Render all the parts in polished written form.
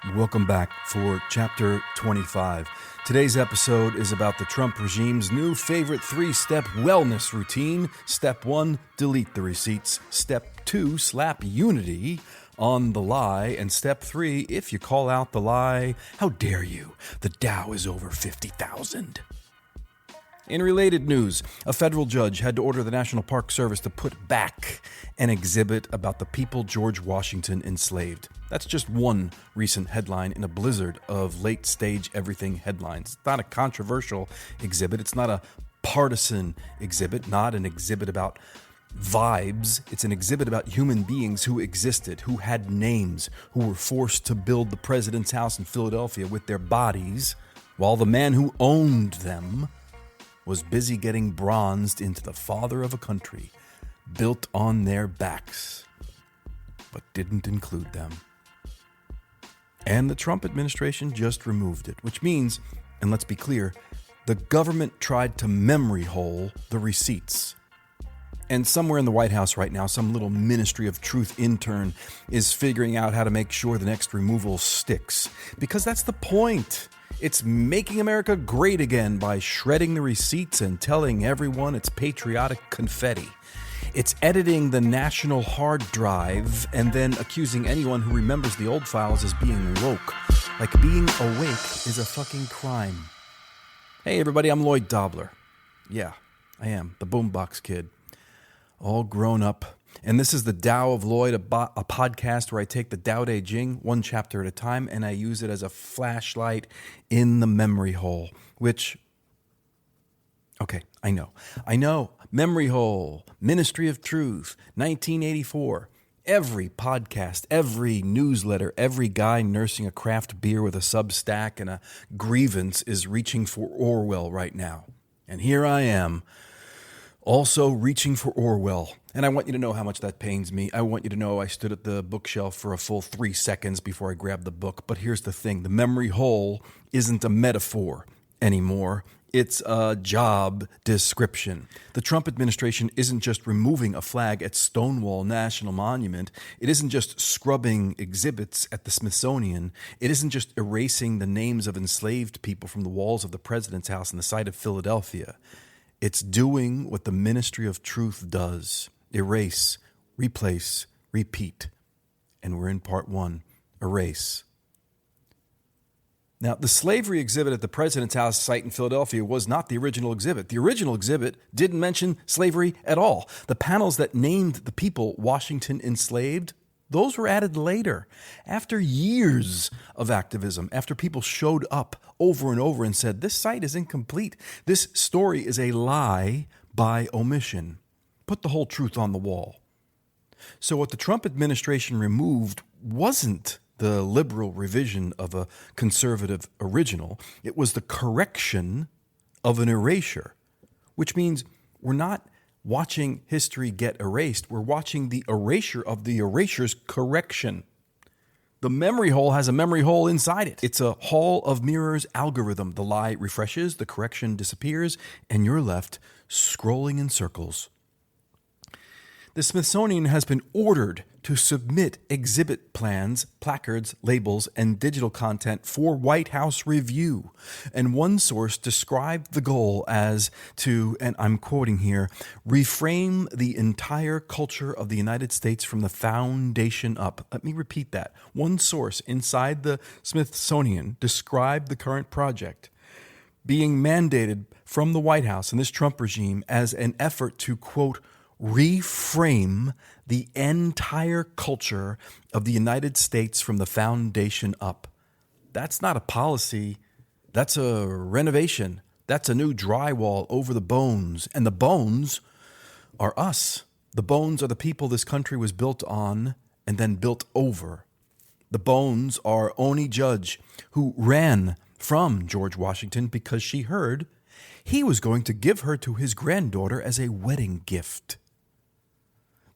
Welcome back for Chapter 25. Today's episode is about the Trump regime's new favorite three-step wellness routine. Step 1, delete the receipts. Step 2, slap unity on the lie. And Step 3, if you call out the lie, how dare you? The Dow is over 50,000. In related news, a federal judge had to order the National Park Service to put back an exhibit about the people George Washington enslaved. That's just one recent headline in a blizzard of late-stage everything headlines. It's not a controversial exhibit. It's not a partisan exhibit, not an exhibit about vibes. It's an exhibit about human beings who existed, who had names, who were forced to build the president's house in Philadelphia with their bodies, while the man who owned them was busy getting bronzed into the father of a country built on their backs, but didn't include them. And the Trump administration just removed it, which means, and let's be clear, the government tried to memory hole the receipts. And somewhere in the White House right now, some little Ministry of Truth intern is figuring out how to make sure the next removal sticks. Because that's the point. It's making America great again by shredding the receipts and telling everyone it's patriotic confetti. It's editing the national hard drive and then accusing anyone who remembers the old files as being woke. Like being awake is a fucking crime. Hey everybody, I'm Lloyd Dobler. Yeah, I am, the boombox kid. All grown up. And this is the Tao of Lloyd, a podcast where I take the Tao Te Ching one chapter at a time and I use it as a flashlight in the memory hole, which, okay, I know, memory hole, Ministry of Truth, 1984, every podcast, every newsletter, every guy nursing a craft beer with a Substack and a grievance is reaching for Orwell right now. And here I am, also reaching for Orwell. And I want you to know how much that pains me. I want you to know I stood at the bookshelf for a full 3 seconds before I grabbed the book. But here's the thing. The memory hole isn't a metaphor anymore. It's a job description. The Trump administration isn't just removing a flag at Stonewall National Monument. It isn't just scrubbing exhibits at the Smithsonian. It isn't just erasing the names of enslaved people from the walls of the president's house in the site of Philadelphia. It's doing what the Ministry of Truth does. Erase, replace, repeat. And we're in part 1, erase. Now, the slavery exhibit at the president's house site in Philadelphia was not the original exhibit. The original exhibit didn't mention slavery at all. The panels that named the people Washington enslaved, those were added later, after years of activism, after people showed up over and over and said, this site is incomplete. This story is a lie by omission. Put the whole truth on the wall. So what the Trump administration removed wasn't the liberal revision of a conservative original. It was the correction of an erasure, which means we're not watching history get erased. We're watching the erasure of the erasure's correction. The memory hole has a memory hole inside it. It's a hall of mirrors algorithm. The lie refreshes, the correction disappears, and you're left scrolling in circles. The Smithsonian has been ordered to submit exhibit plans, placards, labels, and digital content for White House review. And one source described the goal as to, and I'm quoting here, reframe the entire culture of the United States from the foundation up. Let me repeat that. One source inside the Smithsonian described the current project being mandated from the White House and this Trump regime as an effort to, quote, reframe the entire culture of the United States from the foundation up. That's not a policy. That's a renovation. That's a new drywall over the bones. And the bones are us. The bones are the people this country was built on and then built over. The bones are Oney Judge, who ran from George Washington because she heard he was going to give her to his granddaughter as a wedding gift.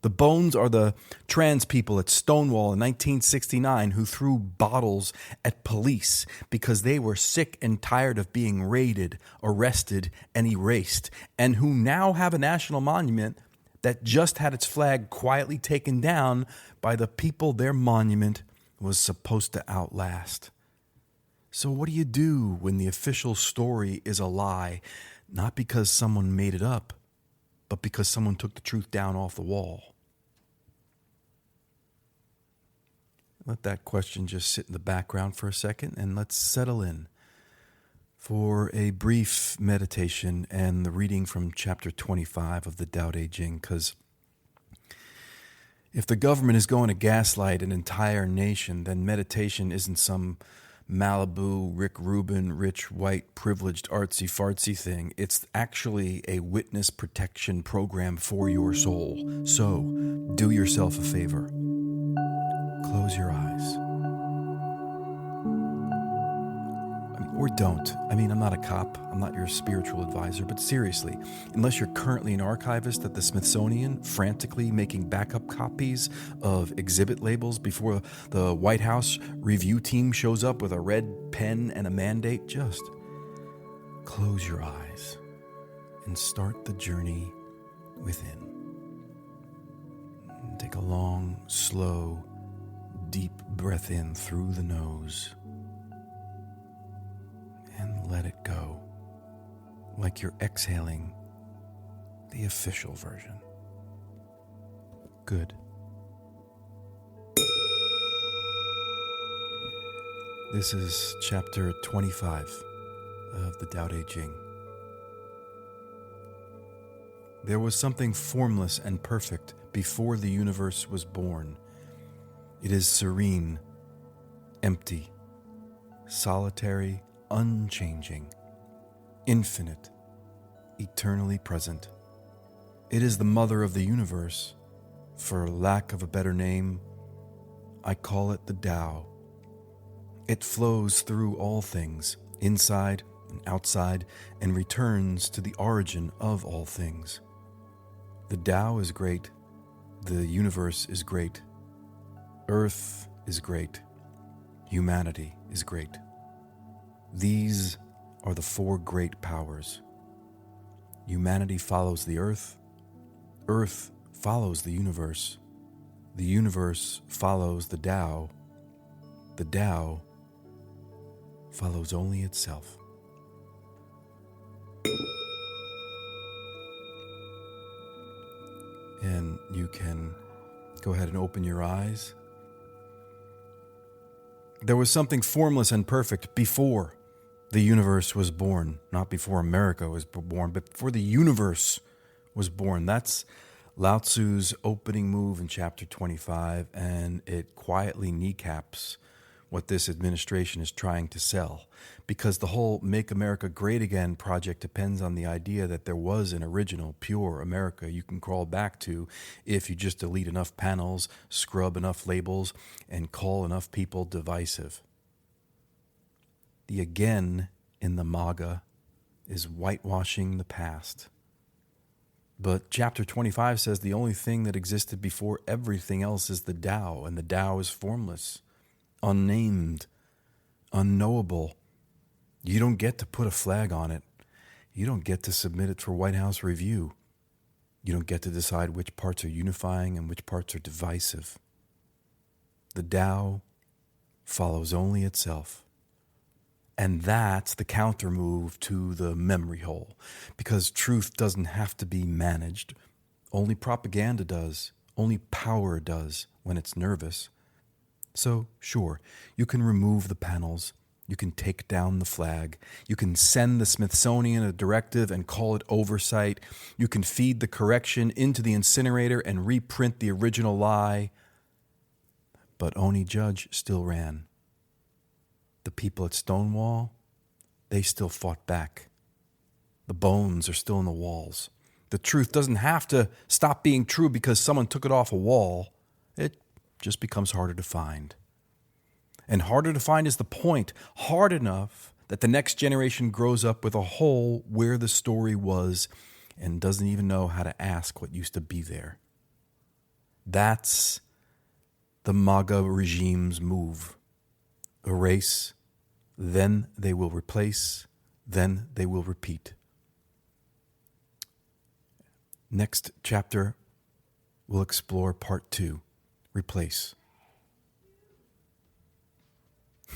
The bones are the trans people at Stonewall in 1969 who threw bottles at police because they were sick and tired of being raided, arrested, and erased, and who now have a national monument that just had its flag quietly taken down by the people their monument was supposed to outlast. So what do you do when the official story is a lie, not because someone made it up, but because someone took the truth down off the wall? Let that question just sit in the background for a second, and let's settle in for a brief meditation and the reading from chapter 25 of the Tao Te Ching, because if the government is going to gaslight an entire nation, then meditation isn't some Malibu, Rick Rubin, rich, white, privileged, artsy-fartsy thing. It's actually a witness protection program for your soul. So, do yourself a favor. Close your eyes. Or don't. I'm not a cop. I'm not your spiritual advisor. But seriously, unless you're currently an archivist at the Smithsonian, frantically making backup copies of exhibit labels before the White House review team shows up with a red pen and a mandate, just close your eyes and start the journey within. Take a long, slow, deep breath in through the nose. And let it go, like you're exhaling the official version. Good. This is chapter 25 of the Tao Te Ching. There was something formless and perfect before the universe was born. It is serene, empty, solitary, unchanging, infinite, eternally present. It is the mother of the universe. For lack of a better name, I call it the Tao. It flows through all things, inside and outside, and returns to the origin of all things. The Tao is great. The universe is great. Earth is great. Humanity is great. These are the four great powers. Humanity follows the earth. Earth follows the universe. The universe follows the Tao. The Tao follows only itself. And you can go ahead and open your eyes. There was something formless and perfect before the universe was born. Not before America was born, but before the universe was born. That's Lao Tzu's opening move in chapter 25, and it quietly kneecaps what this administration is trying to sell. Because the whole Make America Great Again project depends on the idea that there was an original, pure America you can crawl back to if you just delete enough panels, scrub enough labels, and call enough people divisive. The again in the MAGA is whitewashing the past. But chapter 25 says the only thing that existed before everything else is the Tao, and the Tao is formless, unnamed, unknowable. You don't get to put a flag on it. You don't get to submit it for White House review. You don't get to decide which parts are unifying and which parts are divisive. The Tao follows only itself. And that's the counter move to the memory hole, because truth doesn't have to be managed. Only propaganda does. Only power does when it's nervous. So, sure, you can remove the panels. You can take down the flag. You can send the Smithsonian a directive and call it oversight. You can feed the correction into the incinerator and reprint the original lie. But Oney Judge still ran. The people at Stonewall, they still fought back. The bones are still in the walls. The truth doesn't have to stop being true because someone took it off a wall. It just becomes harder to find. And harder to find is the point. Hard enough that the next generation grows up with a hole where the story was and doesn't even know how to ask what used to be there. That's the MAGA regime's move. Erase, then they will replace, then they will repeat. Next chapter, we'll explore part 2, replace.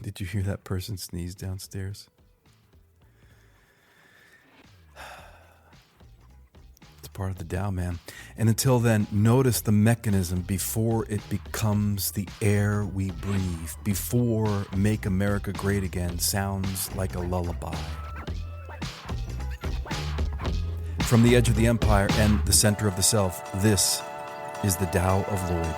Did you hear that person sneeze downstairs? It's part of the Tao, man. And until then, notice the mechanism before it becomes the air we breathe, before Make America Great Again sounds like a lullaby. From the edge of the empire and the center of the self, this is the Tao of Lloyd.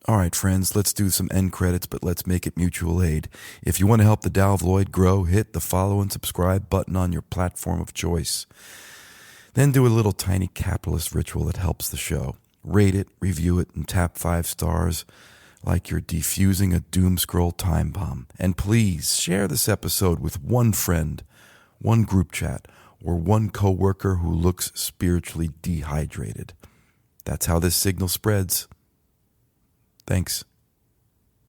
All right, friends, let's do some end credits, but let's make it mutual aid. If you want to help the Tao of Lloyd grow, hit the follow and subscribe button on your platform of choice. Then do a little tiny capitalist ritual that helps the show. Rate it, review it, and tap 5 stars like you're defusing a doom scroll time bomb. And please share this episode with one friend, one group chat, or one coworker who looks spiritually dehydrated. That's how this signal spreads. Thanks.